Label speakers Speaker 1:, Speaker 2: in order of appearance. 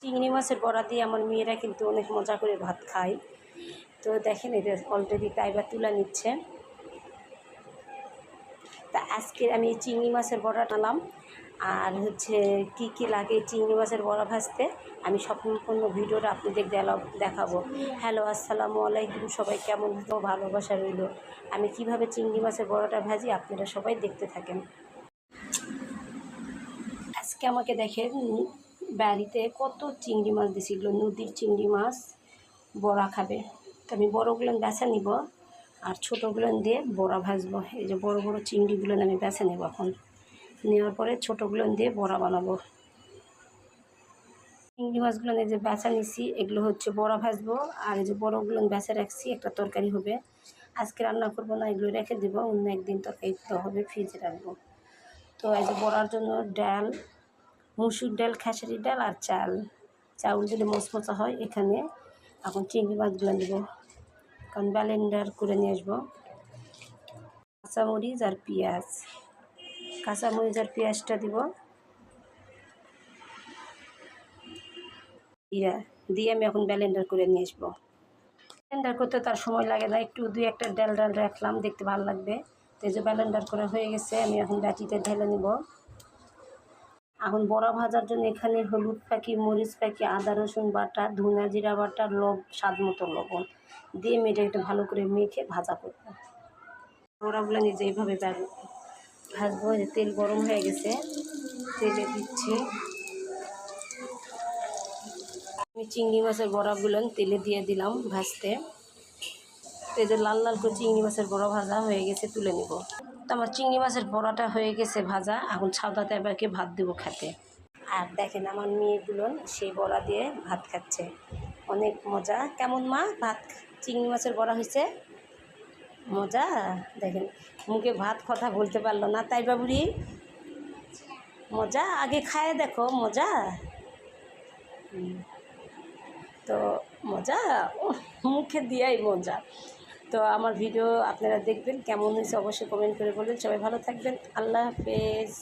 Speaker 1: চিংড়ি মাছের বড়া দিয়ে আমার মেয়েরা কিন্তু অনেক মজা করে ভাত খায়। তো দেখেন এটা অলরেডি তাইবা তুলে নিচ্ছে। তা আজকে আমি চিংড়ি মাছের বড়া টানলাম, আর হচ্ছে কি কি লাগে চিংড়ি মাছের বড়া ভাজতে আমি সম্পূর্ণ ভিডিওটা আপনাদের দেখাবো। হ্যালো, আসসালামু আলাইকুম, সবাই কেমন হতো, ভালোবাসা রইল। আমি কিভাবে চিংড়ি মাছের বড়াটা ভাজি আপনারা সবাই দেখতে থাকেন। আজকে আমাকে দেখেন বাড়িতে কত চিংড়ি মাছ দিয়েছিল, নদীর চিংড়ি মাছ বড়া খাবে। তো আমি বড়গুলো বেছে নিব আর ছোটোগুলো দিয়ে বড়া ভাজবো। এই যে বড় বড় চিংড়িগুলো আমি বেছে নেব, এখন নেওয়ার পরে ছোটোগুলো দিয়ে বড়া বানাবো। চিংড়ি মাছগুলো এই যে বেছে নিছি, এগুলো হচ্ছে বড়া ভাজবো। আর এই যে বড়গুলো বেছে রাখছি, একটা তরকারি হবে। আজকে রান্না করবো না, এগুলো রেখে দেবো, অন্য একদিন তরকারি হবে, ফ্রিজে রাখবো। তো এই যে বড়ার জন্য ডাল, মুসুর ডাল, খেসারি ডাল আর চাউল দিলে মচমচা হয়। এখানে এখন চিংড়ি মাছগুলো দেবো, কারণ ব্লেন্ডার করে নিয়ে আসবো। কাঁচামরিচ আর পেঁয়াজ, কাঁচামরিচ আর পেঁয়াজটা দিব, দিয়ে আমি এখন ব্লেন্ডার করে নিয়ে আসবো। ব্লেন্ডার করতে তার সময় লাগে না, একটু দুই একটা ডাল রাখলাম, দেখতে ভালো লাগবে। তো এই যে ব্লেন্ডার করা হয়ে গেছে, আমি এখন বাটিতে ঢেলে নেব। এখন বড়া ভাজার জন্য এখানে হলুদ পাখি, মরিচ পাখি, আদা রসুন বাটা, ধনা জিরা বাটা, স্বাদ মতো লবণ দিয়ে এটা ভালো করে মেখে ভাজা করবো। বড়াগুলো নিজে এইভাবে ভাজবো। তেল গরম হয়ে গেছে, তেলে দিচ্ছি। আমি চিংড়ি মাছের বড়াগুলো তেলে দিয়ে দিলাম ভাজতে। এই যে লাল লাল করে চিংড়ি মাছের বড়া ভাজা হয়ে গেছে, তুলে নিব। তো আমার চিংড়ি মাছের বড়াটা হয়ে গেছে ভাজা, এখন ছাউদা তেবাকে ভাত দেবো খেতে। আর দেখেন আমার মেয়েগুলো সেই বড়া দিয়ে ভাত খাচ্ছে, অনেক মজা। কেমন মা ভাত, চিংড়ি মাছের বড়া হয়েছে? মজা। দেখেন মুখে ভাত কথা বলতে পারলো না, তাই বাবুরি মজা। আগে খায় দেখো, মজা। তো মজা, মুখে দিয়াই মজা। তো আমার ভিডিও আপনারা দেখবেন, কেমন হয়েছে অবশ্যই কমেন্ট করে বলবেন। সবাই ভালো থাকবেন, আল্লাহ হাফেজ।